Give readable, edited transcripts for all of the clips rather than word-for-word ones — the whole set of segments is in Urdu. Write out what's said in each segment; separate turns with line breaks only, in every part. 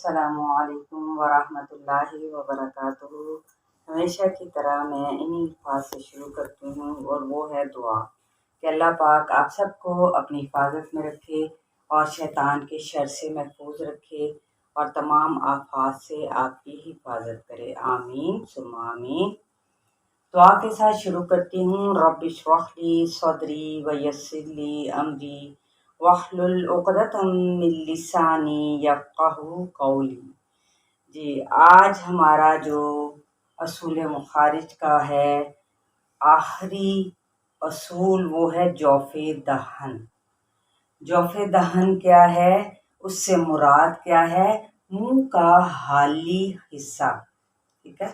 السلام علیکم ورحمۃ اللہ وبرکاتہ۔ ہمیشہ کی طرح میں انہی الفاظ سے شروع کرتی ہوں اور وہ ہے دعا کہ اللہ پاک آپ سب کو اپنی حفاظت میں رکھے اور شیطان کے شر سے محفوظ رکھے اور تمام آفات سے آپ کی حفاظت کرے، آمین ثم آمین۔ دعا کے ساتھ شروع کرتی ہوں۔ رب اشرح لی صدری ویسر لی امری واحلل عقدۃ من لسانی یفقہوا قولی۔ جی، آج ہمارا جو اصول مخارج کا ہے آخری اصول وہ ہے جوف دہن۔ جوف دہن کیا ہے؟ اس سے مراد کیا ہے؟ منہ کا حالی حصہ، ٹھیک ہے؟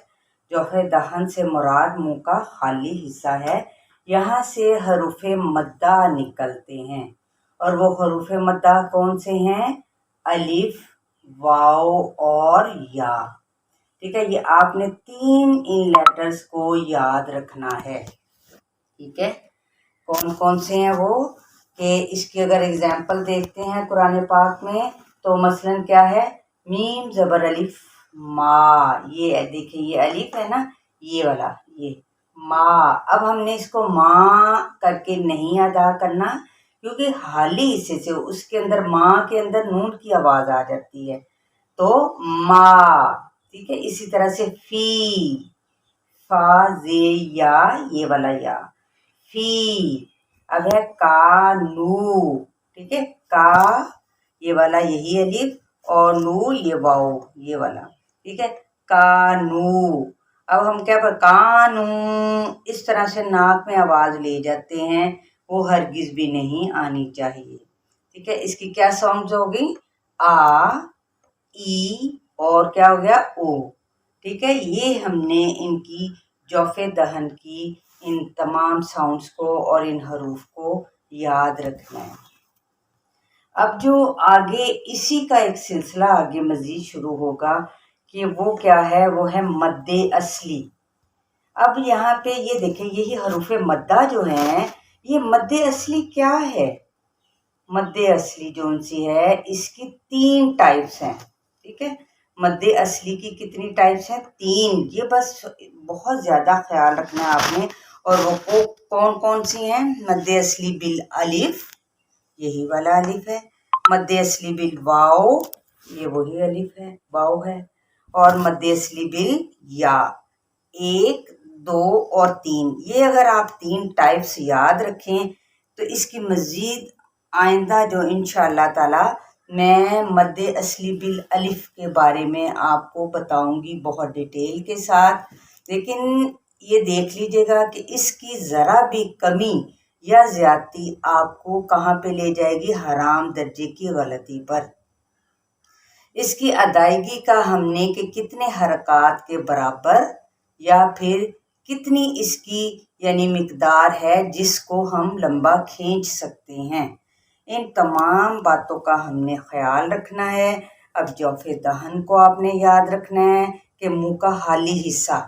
جوف دہن سے مراد منہ کا خالی حصہ ہے۔ یہاں سے حروف مدہ نکلتے ہیں اور وہ حروف مدہ کون سے ہیں؟ الف، واو اور یا، ٹھیک ہے؟ یہ آپ نے 3 ان لیٹرز کو یاد رکھنا ہے، ٹھیک ہے؟ کون کون سے ہیں وہ؟ کہ اس کی اگر اگزامپل دیکھتے ہیں قرآن پاک میں تو مثلاً کیا ہے؟ میم زبر الف ما، یہ دیکھیں یہ الف ہے نا، یہ والا، یہ ما۔ اب ہم نے اس کو ماں کر کے نہیں ادا کرنا کیونکہ حالی حصے سے اس کے اندر ماں کے اندر نون کی آواز آ جاتی ہے، تو ما، ٹھیک ہے؟ اسی طرح سے فی، فا زے یا، یہ والا یا، فی۔ اب ہے کا نو، ٹھیک ہے؟ کا یہ والا یہی الف اور نو یہ واؤ یہ والا، ٹھیک ہے؟ کانو۔ اب ہم کیا کانو اس طرح سے ناک میں آواز لے جاتے ہیں، وہ ہرگز بھی نہیں آنی چاہیے، ٹھیک ہے؟ اس کی کیا ساؤنڈز ہوگی؟ آ، ای اور کیا ہو گیا؟ او، ٹھیک ہے؟ یہ ہم نے ان کی جوف دہن کی ان تمام ساؤنڈز کو اور ان حروف کو یاد رکھنا ہے۔ اب جو آگے اسی کا ایک سلسلہ آگے مزید شروع ہوگا کہ وہ کیا ہے؟ وہ ہے مد اصلی۔ اب یہاں پہ یہ دیکھیں، یہی حروف مدہ جو ہیں، یہ مد اصلی کیا ہے؟ مد اصلی جو ان سی ہے اس کی 3 ٹائپس ہیں، ٹھیک ہے؟ مد اصلی کی کتنی ٹائپس ہیں؟ 3۔ یہ بس بہت زیادہ خیال رکھنا ہے آپ نے، اور وہ کون کون سی ہیں؟ مد اصلی بالالف، یہی والا الف ہے۔ مد اصلی بالواو، یہ وہی الف ہے، واو ہے۔ اور مد اصلی بالیا، 1، 2 اور 3۔ یہ اگر آپ 3 ٹائپس یاد رکھیں تو اس کی مزید آئندہ جو انشاءاللہ تعالی میں مد اصلی بالالف کے بارے میں آپ کو بتاؤں گی بہت ڈیٹیل کے ساتھ، لیکن یہ دیکھ لیجئے گا کہ اس کی ذرا بھی کمی یا زیادتی آپ کو کہاں پہ لے جائے گی؟ حرام درجے کی غلطی پر۔ اس کی ادائیگی کا ہم نے کہ کتنے حرکات کے برابر یا پھر کتنی اس کی یعنی مقدار ہے جس کو ہم لمبا کھینچ سکتے ہیں، ان تمام باتوں کا ہم نے خیال رکھنا ہے۔ اب جوف دہن کو آپ نے یاد رکھنا ہے کہ منہ کا حالی حصہ،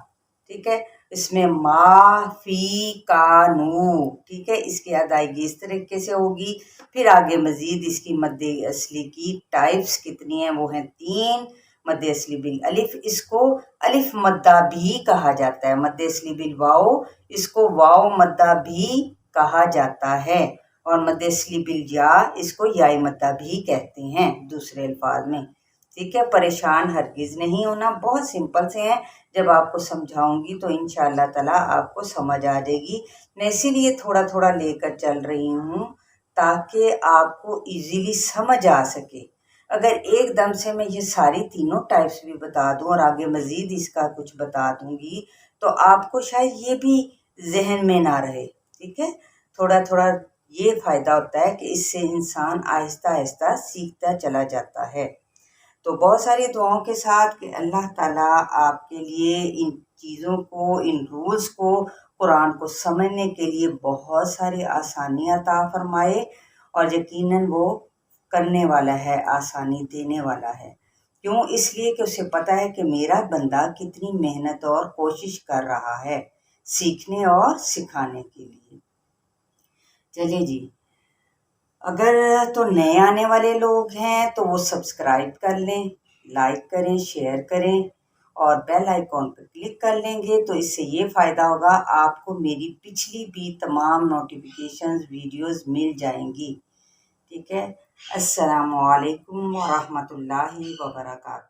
ٹھیک ہے؟ اس میں ما، فی، کا، نو، ٹھیک ہے؟ اس کی ادائیگی اس طریقے سے ہوگی۔ پھر آگے مزید اس کی مد اصلی کی ٹائپس کتنی ہیں؟ وہ ہیں 3۔ مد اصلی بالالف، اس کو الف مدہ بھی کہا جاتا ہے۔ مد اصلی بالواو، اس کو واو مدہ بھی کہا جاتا ہے۔ اور مد اصلی بالیا، اس کو یاء مدہ بھی کہتے ہیں دوسرے الفاظ میں، ٹھیک ہے؟ پریشان ہرگز نہیں ہونا، بہت سمپل سے ہیں، جب آپ کو سمجھاؤں گی تو انشاءاللہ تعالی آپ کو سمجھ آ جائے گی۔ میں اسی لیے تھوڑا تھوڑا لے کر چل رہی ہوں تاکہ آپ کو ایزیلی سمجھ آ سکے۔ اگر ایک دم سے میں یہ ساری تینوں ٹائپس بھی بتا دوں اور آگے مزید اس کا کچھ بتا دوں گی تو آپ کو شاید یہ بھی ذہن میں نہ رہے، ٹھیک ہے؟ تھوڑا تھوڑا یہ فائدہ ہوتا ہے کہ اس سے انسان آہستہ آہستہ سیکھتا چلا جاتا ہے۔ تو بہت ساری دعاؤں کے ساتھ کہ اللہ تعالیٰ آپ کے لیے ان چیزوں کو، ان رولز کو، قرآن کو سمجھنے کے لیے بہت ساری آسانیاں عطا فرمائے، اور یقیناً وہ کرنے والا ہے، آسانی دینے والا ہے۔ کیوں؟ اس لیے کہ اسے پتہ ہے کہ میرا بندہ کتنی محنت اور کوشش کر رہا ہے سیکھنے اور سکھانے کے لیے۔ چلیے جی، اگر تو نئے آنے والے لوگ ہیں تو وہ سبسکرائب کر لیں، لائک کریں، شیئر کریں اور بیل آئیکن پر کلک کر لیں گے تو اس سے یہ فائدہ ہوگا، آپ کو میری پچھلی بھی تمام نوٹیفیکیشنز ویڈیوز مل جائیں گی۔ ٹھیک ہے، السلام علیکم ورحمۃ اللہ وبرکاتہ۔